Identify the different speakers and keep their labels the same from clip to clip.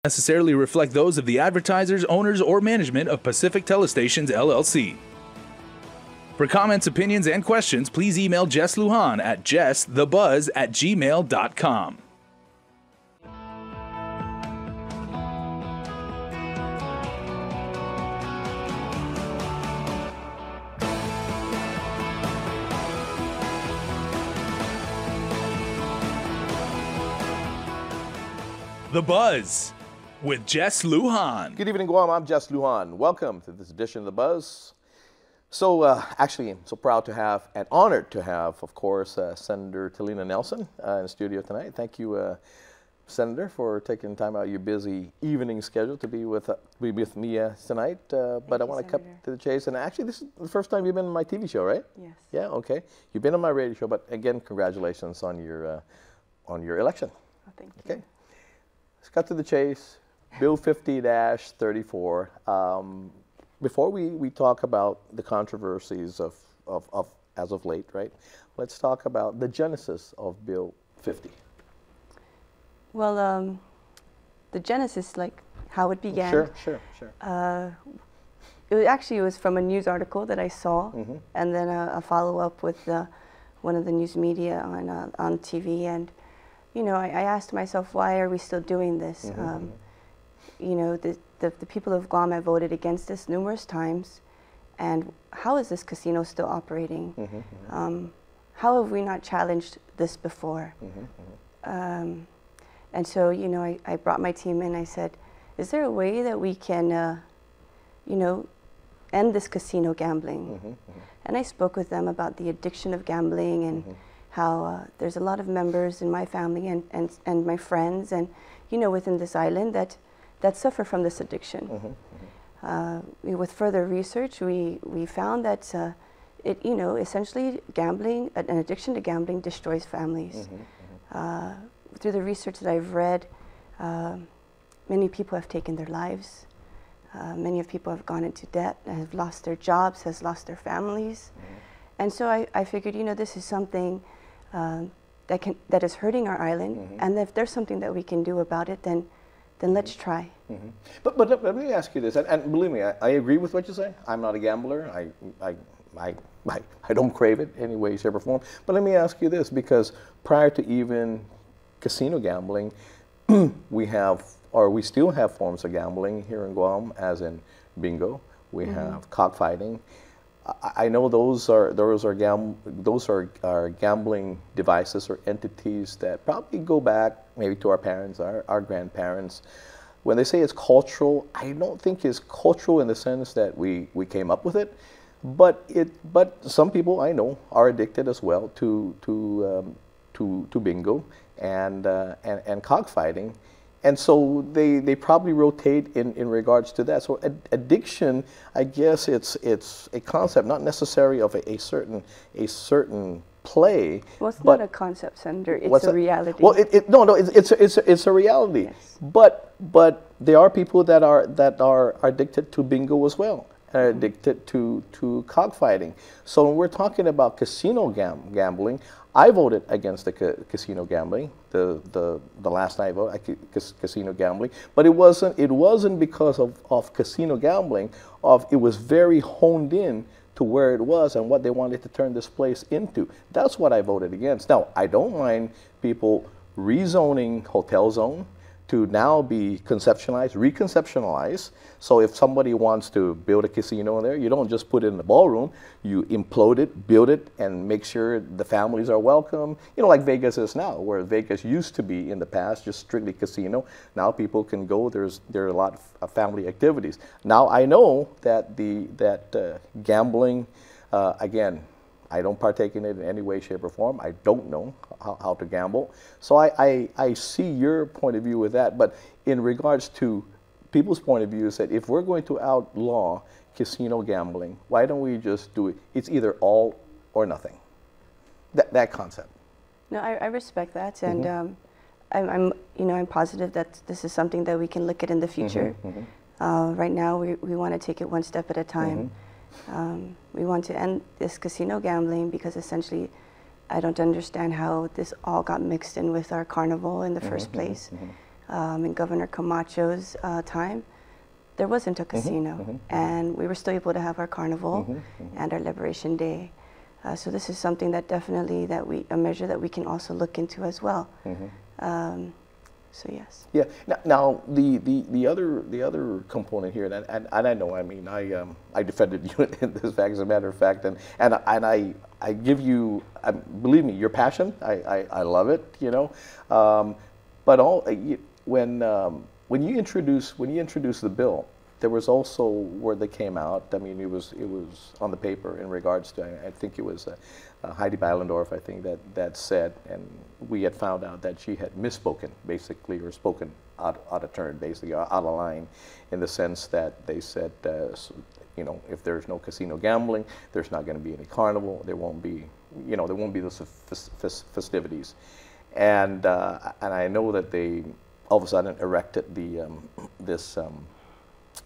Speaker 1: Necessarily reflect those of the advertisers, owners, or management of Pacific Telestations LLC. For comments, opinions, and questions, please email Jess Lujan at jessthebuzz@gmail.com. The Buzz with Jess Lujan.
Speaker 2: Good evening, Guam. I'm Jess Lujan. Welcome to this edition of The Buzz. So actually, I'm so proud to have and honored to have, of course, Senator Telena Nelson in the studio tonight. Thank you, Senator, for taking time out of your busy evening schedule to be with me tonight. But I want to cut to the chase. And actually, this is the first time you've been on my TV show, right?
Speaker 3: Yes.
Speaker 2: Yeah, okay. You've been on my radio show, but again, congratulations on your election.
Speaker 3: Oh, thank you.
Speaker 2: Okay. Let's cut to the chase. Bill 50-34. Before we talk about the controversies of as of late, right? Let's talk about the genesis of Bill 50.
Speaker 3: Well, the genesis, like how it began.
Speaker 2: Sure.
Speaker 3: It was from a news article that I saw, and then a follow-up with one of the news media on TV, and you know, I asked myself, why are we still doing this? You know, the people of Guam have voted against this numerous times, and how is this casino still operating? How have we not challenged this before? And so, you know, I brought my team in. I said, is there a way that we can, you know, end this casino gambling? And I spoke with them about the addiction of gambling and how there's a lot of members in my family and my friends and, you know, within this island that suffer from this addiction. With further research, we found that it, you know, essentially gambling, an addiction to gambling destroys families. Through the research that I've read, many people have taken their lives. Many people have gone into debt, have lost their jobs, has lost their families. And so I figured, you know, this is something that is hurting our island, and if there's something that we can do about it, then let's try.
Speaker 2: But let me ask you this, and believe me, I agree with what you say. I'm not a gambler. I don't crave it any way, shape, or form. But let me ask you this, because prior to even casino gambling, we still have forms of gambling here in Guam, as in bingo. We have cockfighting. I know those are gambling devices or entities that probably go back maybe to our parents, our grandparents. When they say it's cultural, I don't think it's cultural in the sense that we came up with it, but some people I know are addicted as well to bingo and cockfighting. And so they probably rotate in regards to that. So addiction, I guess it's a concept, not necessarily of a certain play.
Speaker 3: Well, it's not a concept, Senator. It's a reality.
Speaker 2: Well, it's a reality.
Speaker 3: Yes.
Speaker 2: But there are people that are addicted to bingo as well, are addicted to cockfighting. So when we're talking about casino gambling, I voted against the casino gambling. The last night vote, casino gambling, but it wasn't because of casino gambling. It was very honed in to where it was and what they wanted to turn this place into. That's what I voted against. Now, I don't mind people rezoning Hotel Zone to now be reconceptualized. So if somebody wants to build a casino in there, you don't just put it in the ballroom, you implode it, build it, and make sure the families are welcome. You know, like Vegas is now, where Vegas used to be in the past, just strictly casino. Now people can go, there are a lot of family activities. Now I know that gambling, again, I don't partake in it in any way, shape, or form. I don't know how to gamble. So I see your point of view with that. But in regards to people's point of view, is that if we're going to outlaw casino gambling, why don't we just do it? It's either all or nothing. That concept.
Speaker 3: No, I respect that, and I'm positive that this is something that we can look at in the future. Right now, we want to take it one step at a time. We want to end this casino gambling because essentially I don't understand how this all got mixed in with our carnival in the first place. in Governor Camacho's time, there wasn't a casino, and we were still able to have our carnival and our Liberation Day. So this is something that definitely a measure that we can also look into as well. So yes.
Speaker 2: Yeah. Now the other component here, and I know, I mean, I defended you in this fact, as a matter of fact, and I give you, believe me, your passion. I love it, you know. But when you introduce the bill, there was also word that came out. I mean, it was on the paper in regards to, I think it was Heidi Beilendorf, I think, that said, and we had found out that she had misspoken, basically, or spoken out of turn, basically, out of line, in the sense that they said, you know, if there's no casino gambling, there's not going to be any carnival. There won't be, you know, there won't be those festivities, and I know that they all of a sudden erected this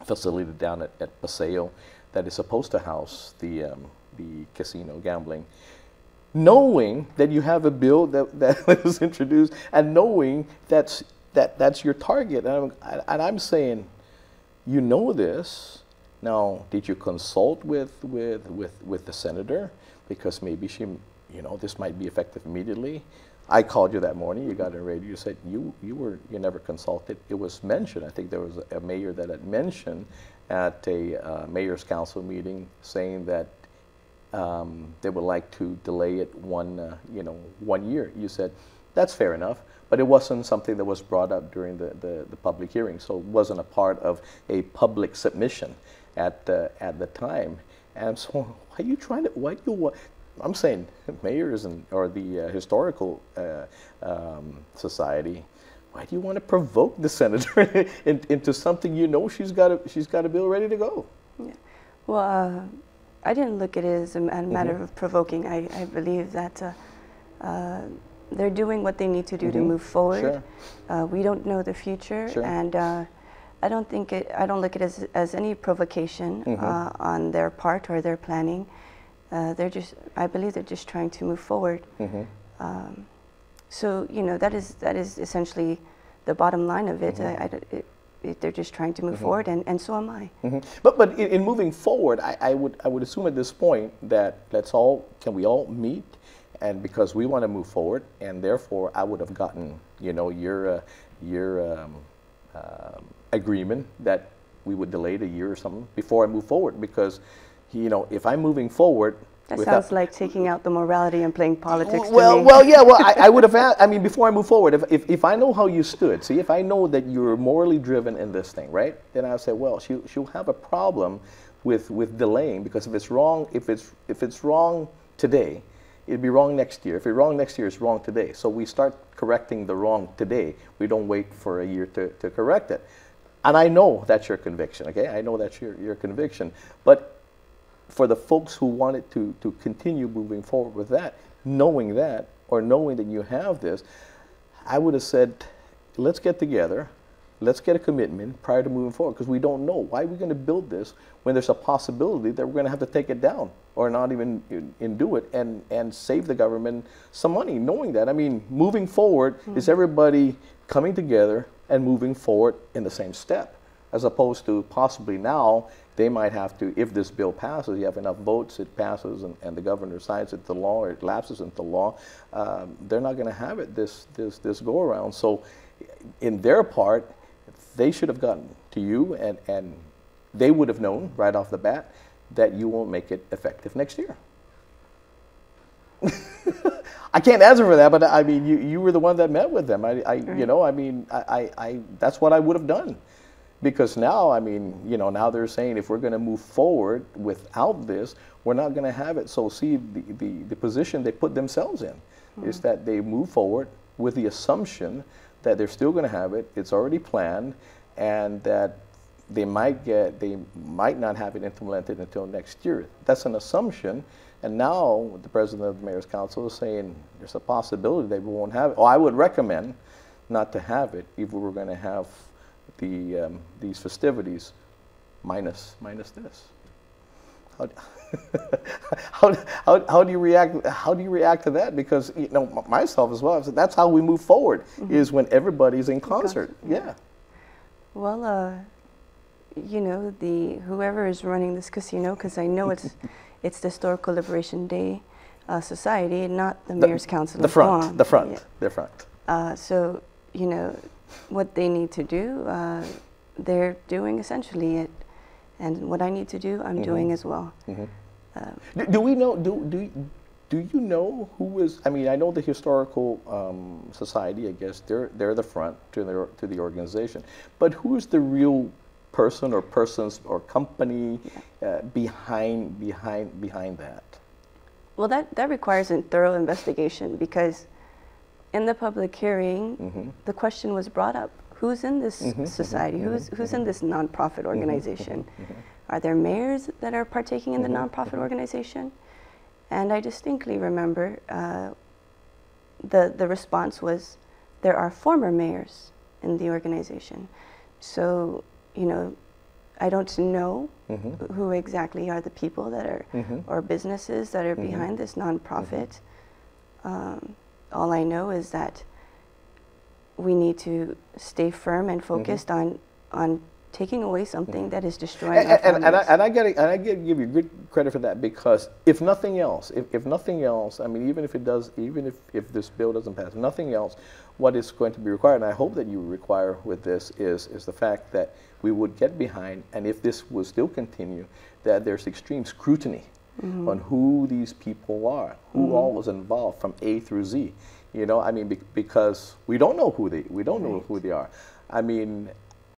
Speaker 2: facility down at Paseo that is supposed to house the casino gambling, knowing that you have a bill that was introduced, and knowing that's your target. And I'm saying, you know this. Now, did you consult with the senator? Because maybe she, you know, this might be effective immediately. I called you that morning. You got on radio. You said you never consulted. It was mentioned. I think there was a mayor that had mentioned at a mayor's council meeting, saying that they would like to delay it 1 year. You said that's fair enough, but it wasn't something that was brought up during the public hearing, so it wasn't a part of a public submission at the time. And so, why are you trying to? Why do you? I'm saying mayors or the historical society. Why do you want to provoke the senator into something you know she's got a bill ready to go?
Speaker 3: Yeah. Well, I didn't look at it as a matter of provoking. I believe that they're doing what they need to do to move forward. Sure. We don't know the future, sure. And I don't look at it as any provocation on their part or their planning. I believe they're just trying to move forward. So, you know, that is essentially the bottom line of it. They're just trying to move forward, and so am I.
Speaker 2: But in moving forward, I would assume at this point that can we all meet, and because we want to move forward, and therefore I would have gotten, you know, your agreement that we would delay it a year or something before I move forward, because, you know, if I'm moving forward.
Speaker 3: That sounds like taking out the morality and playing politics.
Speaker 2: Well, yeah. Well, I would have. I mean, before I move forward, if I know how you stood, see, if I know that you're morally driven in this thing, right? Then I'll say, well, she'll have a problem with delaying, because if it's wrong today, it'd be wrong next year. If it's wrong next year, it's wrong today. So we start correcting the wrong today. We don't wait for a year to correct it. And I know that's your conviction. Okay, I know that's your conviction, but for the folks who wanted to continue moving forward with that, knowing that you have this, I would have said, let's get together, let's get a commitment prior to moving forward, because we don't know. Why are we going to build this when there's a possibility that we're going to have to take it down or not even do it and save the government some money, knowing that? I mean, moving forward is everybody coming together and moving forward in the same step, as opposed to possibly now they might have to, if this bill passes, you have enough votes, it passes, and the governor signs it to law, or it lapses into law, they're not going to have it this go around. So in their part, they should have gotten to you, and they would have known right off the bat that you won't make it effective next year. I can't answer for that, but I mean, you were the one that met with them. You know, I mean, that's what I would have done. Because now, I mean, you know, now they're saying if we're going to move forward without this, we're not going to have it. So see, the position they put themselves in is that they move forward with the assumption that they're still going to have it, it's already planned, and that they might not have it implemented until next year. That's an assumption. And now the president of the Mayor's Council is saying there's a possibility that we won't have it. Oh, I would recommend not to have it if we were going to have these festivities minus this. how, how do you react? How do you react to that? Because you know myself as well. So that's how we move forward. Is when everybody's in concert. Yeah.
Speaker 3: Well, you know, whoever is running this casino, because I know it's the Historical Liberation Day Society, not the Mayor's Council of Guam.
Speaker 2: The front.
Speaker 3: So you know what they need to do. They're doing essentially it, and what I need to do, I'm doing as well.
Speaker 2: Do we know? Do you know who is? I mean, I know the Historical Society. I guess they're the front to the organization, but who is the real person or persons or company behind that?
Speaker 3: Well, that requires a thorough investigation, because in the public hearing, the question was brought up: who's in this society? Who's in this nonprofit organization? Are there mayors that are partaking in the nonprofit organization? And I distinctly remember the response was, there are former mayors in the organization. So, you know, I don't know who exactly are the people that are, or businesses that are behind this nonprofit. All I know is that we need to stay firm and focused on taking away something that is destroying our families.
Speaker 2: And I gotta give you good credit for that, because if nothing else, if nothing else, I mean, even if this bill doesn't pass, nothing else, what is going to be required, and I hope that you require with this, is the fact that we would get behind, and if this will still continue, that there's extreme scrutiny on who these people are, who all was involved from A through Z. You know, I mean, because we don't know who they are. I mean,